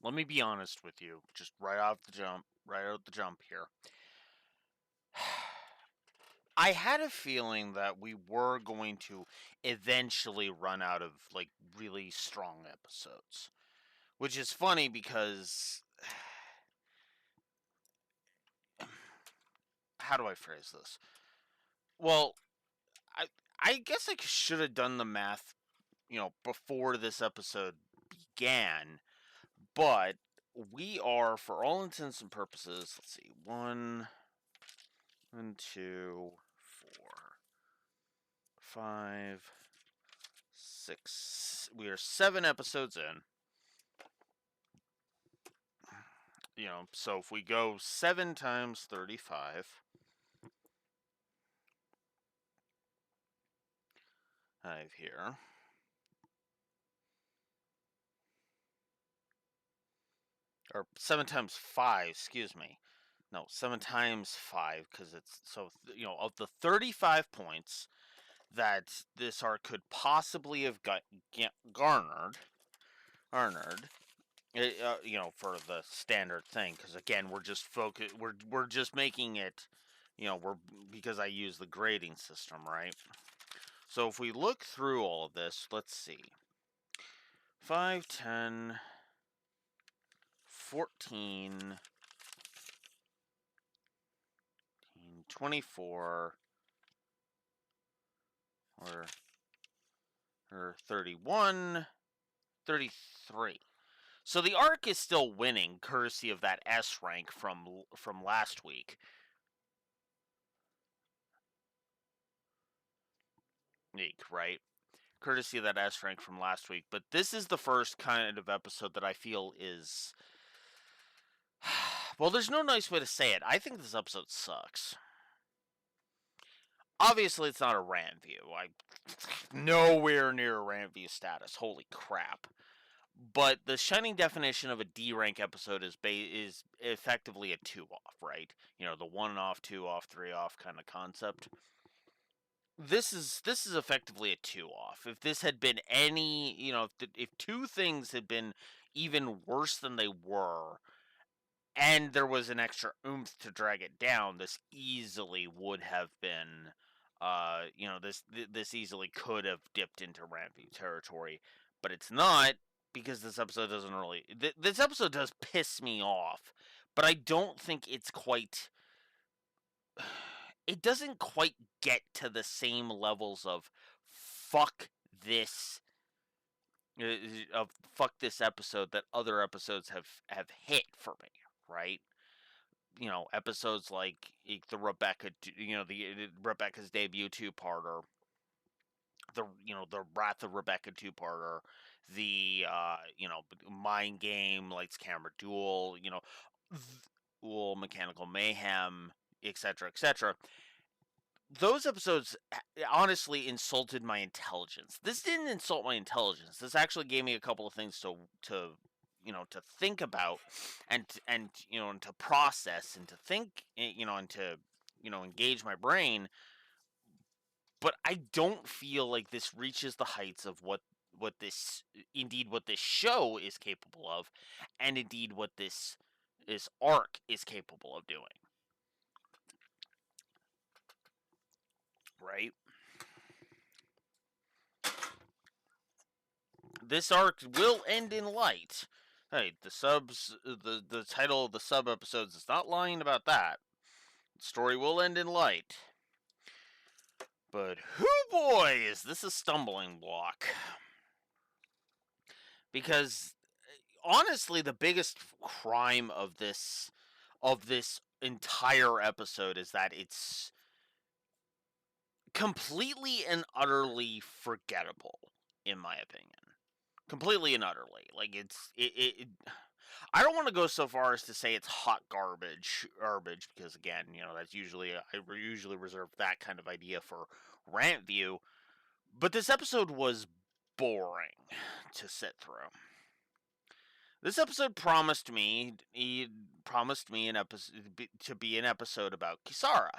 let me be honest with you, just right off the jump, right out the jump here. I had a feeling that we were going to eventually run out of like really strong episodes, which is funny because how do I phrase this? Well, I I guess I should have done the math, before this episode began, but we are, for all intents and purposes, let's see, one, two, four, five, six. We are 7 episodes in. So if we go 7 times 35, I have here. Or 7 times 5, excuse me. No, 7 times 5, because it's so, of the 35 points that this arc could possibly have garnered, for the standard thing. Because again, we're just we're just making it, we're because I use the grading system, right? So if we look through all of this, let's see, 5, 10, 14, 24, or 31, 33. So the arc is still winning, courtesy of that S rank from last week. Right? Courtesy of that S rank from last week. But this is the first kind of episode that I feel is. Well, there's no nice way to say it. I think this episode sucks. Obviously, it's not a rant view. Nowhere near a rant view status. Holy crap! But the shining definition of a D rank episode is effectively a 2 off, right? The 1 off, 2 off, 3 off kind of concept. This is effectively a 2 off. If this had been any, if two things had been even worse than they were, and there was an extra oomph to drag it down, this easily would have been, this easily could have dipped into rampy territory, but it's not, because this episode doesn't really. This episode does piss me off, but I don't think it's quite. It doesn't quite get to the same levels of fuck this fuck this episode that other episodes have hit for me, right? Episodes like the Rebecca, the Rebecca's debut 2-parter, the Wrath of Rebecca 2-parter, the Mind Game, Lights Camera Duel, Mechanical Mayhem, etc., etc. Those episodes honestly insulted my intelligence. This didn't insult my intelligence. This actually gave me a couple of things to think about, and to process, and to think, and to engage my brain. But I don't feel like this reaches the heights of what this show is capable of, and indeed what this arc is capable of doing. Right? This arc will end in light. Hey, the title of the sub episodes is not lying about that. The story will end in light. But whoo boy, is this a stumbling block. Because honestly, the biggest crime of this entire episode is that it's completely and utterly forgettable, in my opinion. Completely and utterly. Like I don't want to go so far as to say it's hot garbage, because again, that's usually I usually reserve that kind of idea for rant view. But this episode was boring to sit through. This episode promised me an episode to be an episode about Kisara.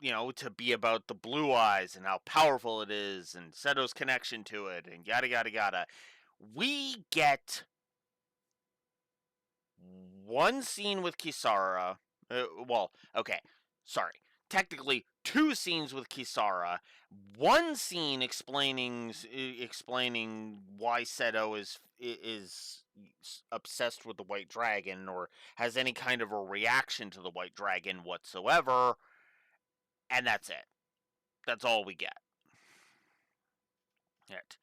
You know, to be about the blue eyes and how powerful it is, and Seto's connection to it, and yada yada yada. We get one scene with Kisara. Well, okay, sorry. Technically, two scenes with Kisara. One scene explaining why Seto is obsessed with the White Dragon or has any kind of a reaction to the White Dragon whatsoever, and that's it. That's all we get. It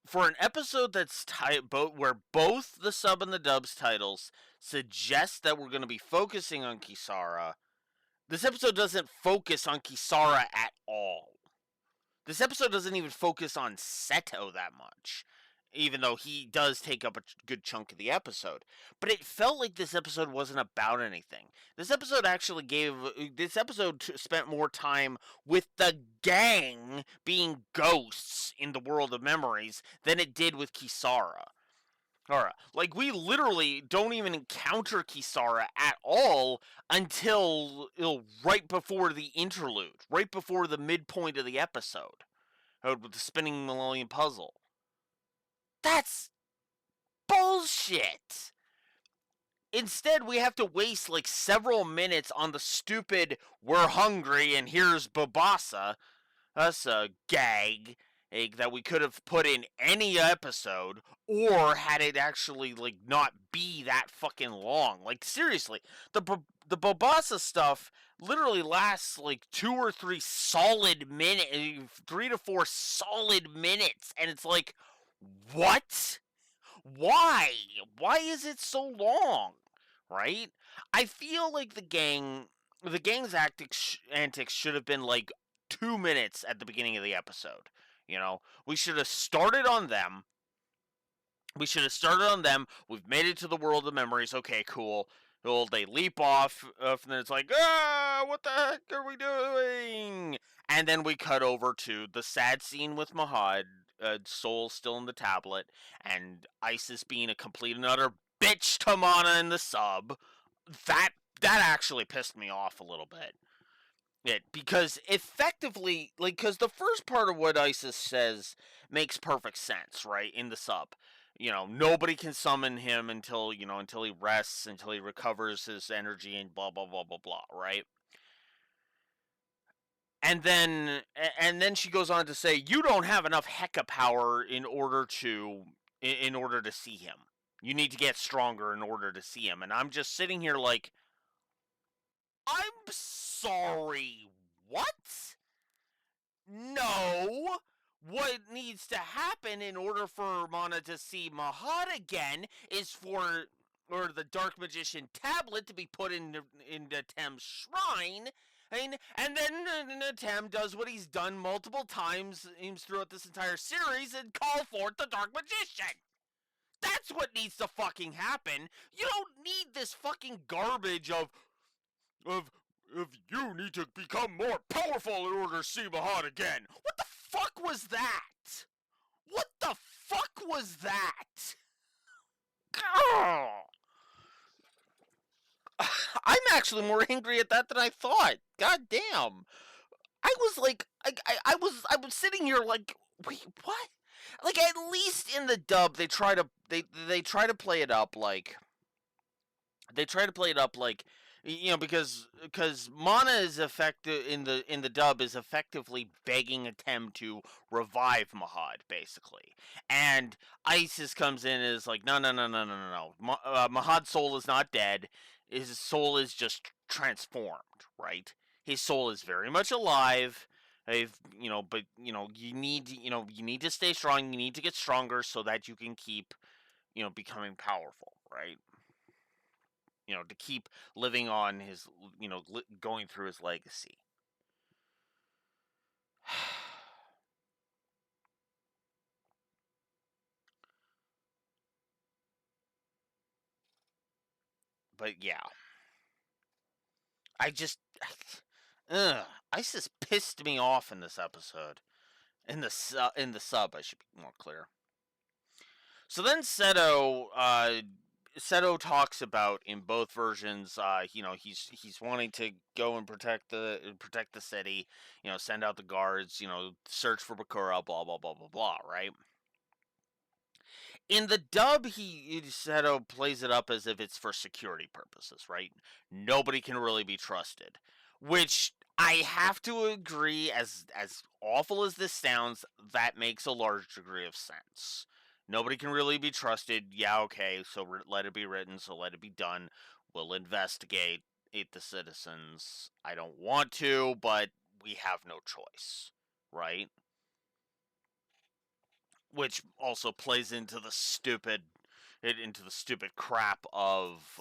for an episode that's where both the sub and the dubs titles suggest that we're going to be focusing on Kisara. This episode doesn't focus on Kisara at all. This episode doesn't even focus on Seto that much, even though he does take up a good chunk of the episode. But it felt like this episode wasn't about anything. This episode spent more time with the gang being ghosts in the world of memories than it did with Kisara. Alright, like we literally don't even encounter Kisara at all until right before the interlude, right before the midpoint of the episode, with the spinning Millennium Puzzle. That's bullshit. Instead, we have to waste like several minutes on the stupid "we're hungry and here's Babasa." That's a gag that we could have put in any episode, or had it actually like not be that fucking long. Like seriously, the Bobasa stuff literally lasts like 3 to 4 solid minutes, and it's like, what? Why? Why is it so long? Right? I feel like the gang's antics should have been like 2 minutes at the beginning of the episode. You know, we should have started on them. We've made it to the world of memories. Okay, cool. Well, they leap off, and then it's like, what the heck are we doing? And then we cut over to the sad scene with Mahad, Soul still in the tablet, and Isis being a complete and utter bitch to Mana in the sub. That that actually pissed me off a little bit. Because effectively, like, because the first part of what Isis says makes perfect sense, right? In the sub, nobody can summon him until he rests, until he recovers his energy, and blah blah blah blah blah, right? And then she goes on to say, you don't have enough Heka power in order to see him. You need to get stronger in order to see him. And I'm just sitting here like, I'm sorry, what? No. What needs to happen in order for Mana to see Mahad again is for the Dark Magician tablet to be put into Tem's shrine. And then Tem does what he's done multiple times throughout this entire series and call forth the Dark Magician. That's what needs to fucking happen. You don't need this fucking garbage of if you need to become more powerful in order to see Mahad again. What the fuck was that? What the fuck was that? I'm actually more angry at that than I thought. God damn. I was like, I was sitting here like, wait, what? Like, at least in the dub, they try to play it up like because Mana is effective in the dub is effectively begging a Tem to revive Mahad basically, and Isis comes in and is like, no. Mahad's soul is not dead. His soul is just transformed, right? His soul is very much alive. But you need to stay strong. You need to get stronger so that you can keep becoming powerful, right? To keep living on his, going through his legacy. But yeah, I just, ISIS pissed me off in this episode. In the sub, I should be more clear. So then Seto talks about in both versions. He's wanting to go and protect the city. Send out the guards. Search for Bakura. Blah blah blah blah blah. Right. In the dub, Seto plays it up as if it's for security purposes, right? Nobody can really be trusted, which I have to agree. As awful as this sounds, that makes a large degree of sense. Nobody can really be trusted. Yeah, okay, so let it be written, so let it be done. We'll investigate the citizens. I don't want to, but we have no choice, right? Which also plays into the stupid crap of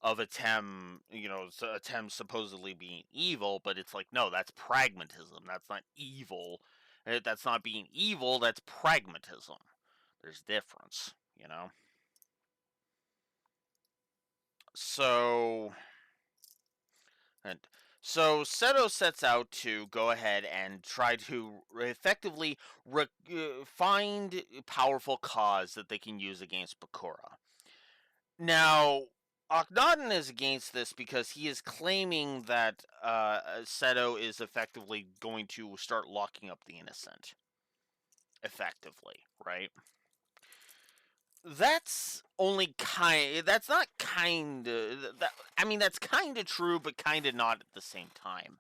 Atem, Atem supposedly being evil, but it's like, no, that's pragmatism. That's not evil. That's not being evil. That's pragmatism. There's difference, you know. So and so Seto sets out to go ahead and try to effectively find powerful cause that they can use against Bakura. Now, Akhenaten is against this because he is claiming that Seto is effectively going to start locking up the innocent. Effectively, right? That's only kind. That's not kind. I mean, that's kind of true, but kind of not at the same time.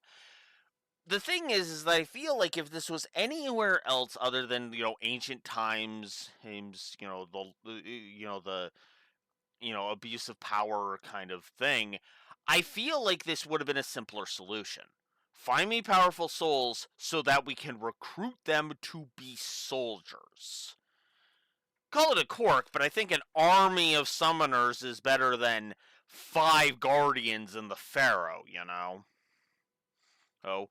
The thing is that I feel like if this was anywhere else other than ancient times, abuse of power kind of thing, I feel like this would have been a simpler solution. Find me powerful souls so that we can recruit them to be soldiers. Call it a quirk, but I think an army of summoners is better than 5 guardians in the Pharaoh, Oh,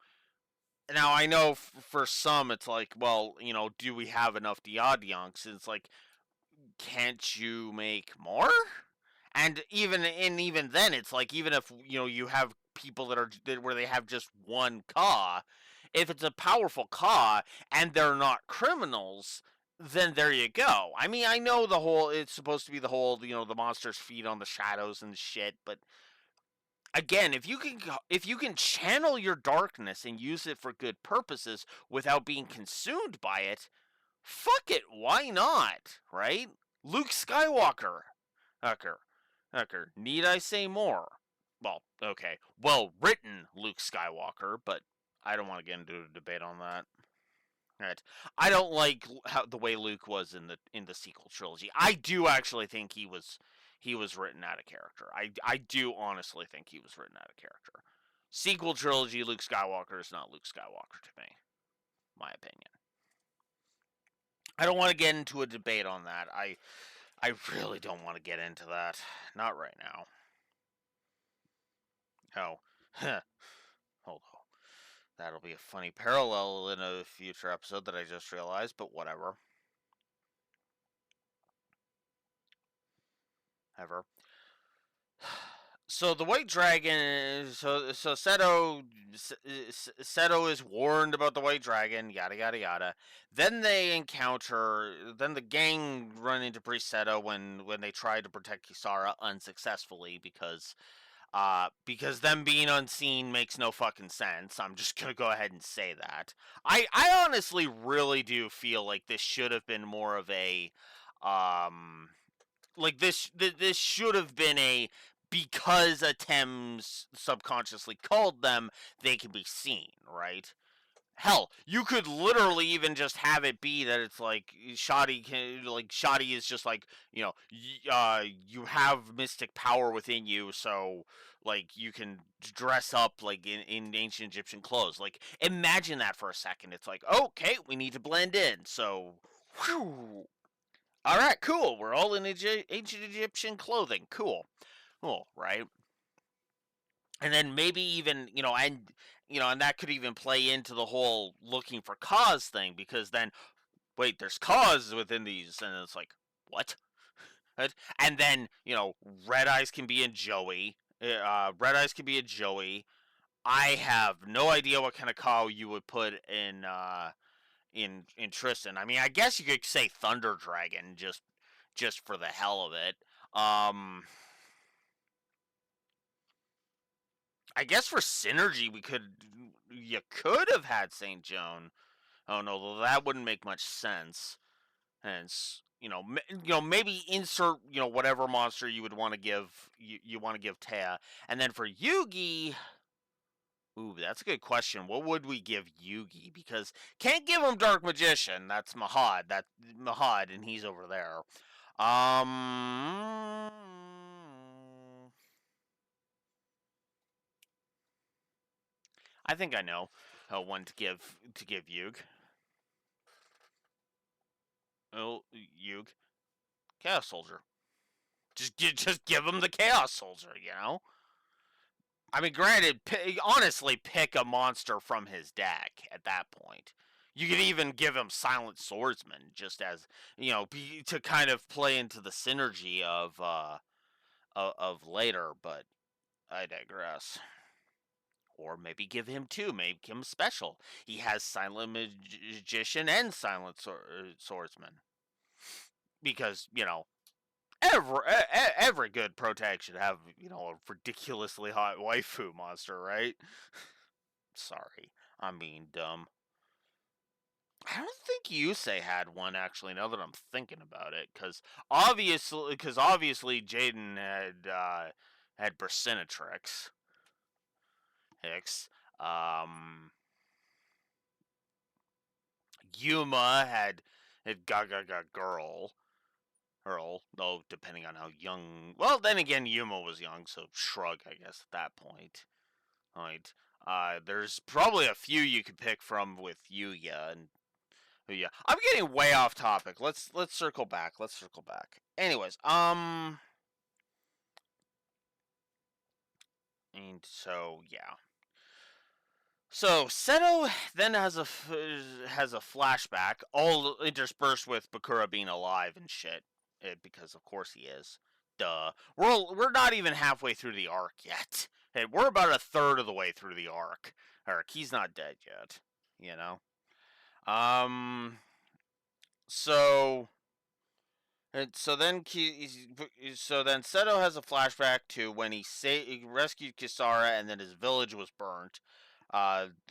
now I know for some it's like, well, do we have enough Diadyunks? It's like, can't you make more? And even then, it's like, even if you have people where they have just one Ka, if it's a powerful Ka and they're not criminals, then there you go. I mean, I know it's supposed to be the whole the monsters feed on the shadows and shit, but again, if you can channel your darkness and use it for good purposes without being consumed by it, fuck it, why not? Right? Luke Skywalker. Hucker. Hucker. Need I say more? Well, okay. Well written Luke Skywalker, but I don't want to get into a debate on that. Right. I don't like the way Luke was in the sequel trilogy. I do actually think he was written out of character. I do honestly think he was written out of character. Sequel trilogy Luke Skywalker is not Luke Skywalker to me, my opinion. I don't want to get into a debate on that. I really don't want to get into that. Not right now. Oh. Hold on. That'll be a funny parallel in a future episode that I just realized, but whatever. Ever. So the White Dragon. So Seto is warned about the White Dragon. Yada yada yada. Then they encounter. Then the gang run into Priest Seto when they try to protect Kisara unsuccessfully because them being unseen makes no fucking sense. I'm just gonna go ahead and say that. I honestly really do feel like this should have been more of a like this should have been a, because Atems subconsciously called them, they can be seen, right? Hell, you could literally even just have it be that it's like Shadi is just like, you have mystic power within you, so like you can dress up like in ancient Egyptian clothes. Like, imagine that for a second. It's like, okay, we need to blend in, so whew. All right, cool. We're all in ancient Egyptian clothing. Cool. Cool, right? And then maybe even, and that could even play into the whole looking for cause thing, because then, wait, there's cause within these, and it's like, what? And then, Red Eyes can be in Joey. Red Eyes can be in Joey. I have no idea what kind of call you would put in Tristan. I mean, I guess you could say Thunder Dragon just for the hell of it. I guess for synergy, you could have had Saint Joan. Oh no, that wouldn't make much sense. Hence, maybe insert whatever monster you would want to give you want to give Taya, and then for Yugi. Ooh, that's a good question. What would we give Yugi? Because can't give him Dark Magician. That's Mahad. That Mahad, and he's over there. Um, I think I know one to give Yug. Oh, Yug, Chaos Soldier. Just give him the Chaos Soldier. I mean, granted, honestly, pick a monster from his deck at that point. You could even give him Silent Swordsman, just as to kind of play into the synergy of later. But I digress. Or maybe give him two, make him special. He has Silent Magician and Silent Swordsman, because every good protag should have a ridiculously hot waifu monster, right? Sorry, I'm being dumb. I don't think Yusei had one actually. Now that I'm thinking about it, because obviously Jaden had Bracinatrix Hicks. Yuma had Gaga Girl. Earl, though, depending on how young. Well, then again, Yuma was young, so shrug, I guess, at that point. Right. There's probably a few you could pick from with Yuya and Yuya. I'm getting way off topic. Let's circle back. Anyways, and so yeah. So Seto then has a flashback, all interspersed with Bakura being alive and shit, because of course he is. Duh. We're not even halfway through the arc yet. Hey, we're about a third of the way through the arc. He's not dead yet. You know. Um. So. And so then Seto has a flashback to when he rescued Kisara and then his village was burnt,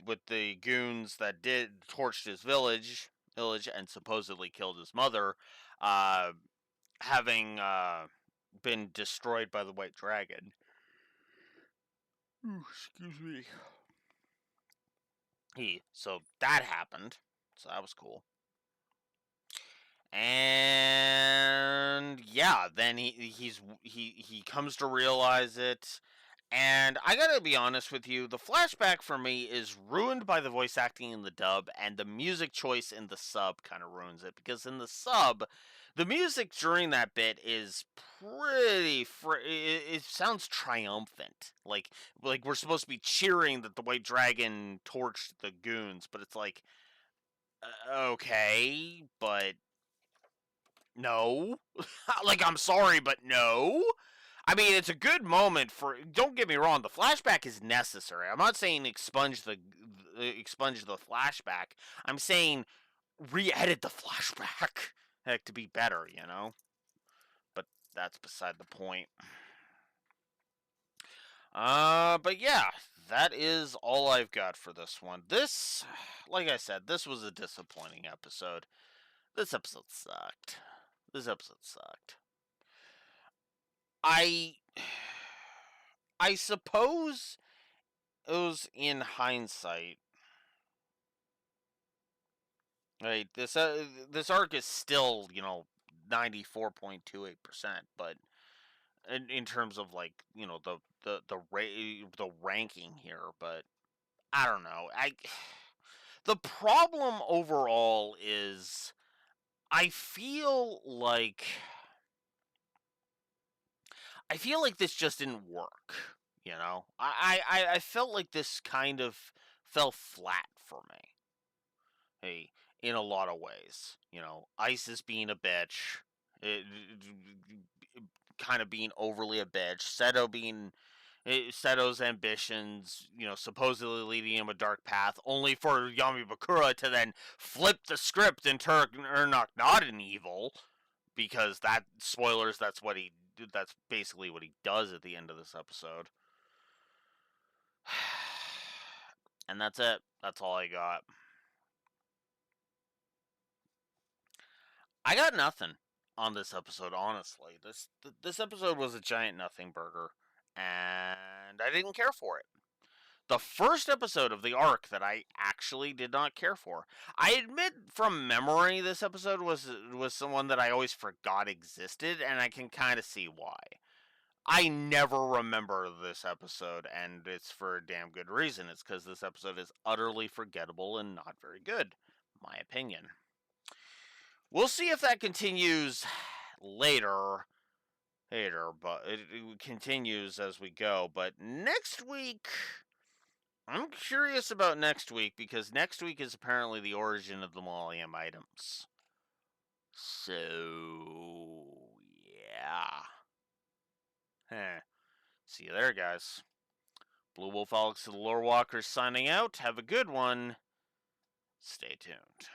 with the goons that did torched his village and supposedly killed his mother, uh, having been destroyed by the White Dragon. Ooh, excuse me. So that happened. So that was cool. And yeah, then he comes to realize it. And I gotta be honest with you, the flashback for me is ruined by the voice acting in the dub, and the music choice in the sub kind of ruins it, because in the sub, the music during that bit is pretty. It sounds triumphant, like we're supposed to be cheering that the White Dragon torched the goons, but it's like, okay, but no. Like, I'm sorry, but no. I mean, it's a good moment for. Don't get me wrong. The flashback is necessary. I'm not saying expunge the flashback. I'm saying re-edit the flashback, heck, to be better. But that's beside the point. But yeah, that is all I've got for this one. This, like I said, this was a disappointing episode. This episode sucked. I I suppose it was in hindsight. Right, this arc is still 94.28%, but in terms of like the ranking here, but I don't know. The problem overall is I feel like this just didn't work. I felt like this kind of fell flat for me. Hey, in a lot of ways, Isis being a bitch, it, kind of being overly a bitch. Seto's ambitions, supposedly leading him a dark path, only for Yami Bakura to then flip the script and turn Ernok not an evil, because spoilers. That's basically what he does at the end of this episode. And that's it. That's all I got. I got nothing. on this episode, honestly. This episode was a giant nothing burger, and I didn't care for it. The first episode of the arc that I actually did not care for. I admit from memory this episode was someone that I always forgot existed, and I can kind of see why. I never remember this episode, and it's for a damn good reason. It's because this episode is utterly forgettable and not very good, my opinion. We'll see if that continues later, but it continues as we go. But next week, I'm curious about next week because next week is apparently the origin of the Millennium items. So, yeah. Heh. See you there, guys. Blue Wolf Alex of the Lore Walkers signing out. Have a good one. Stay tuned.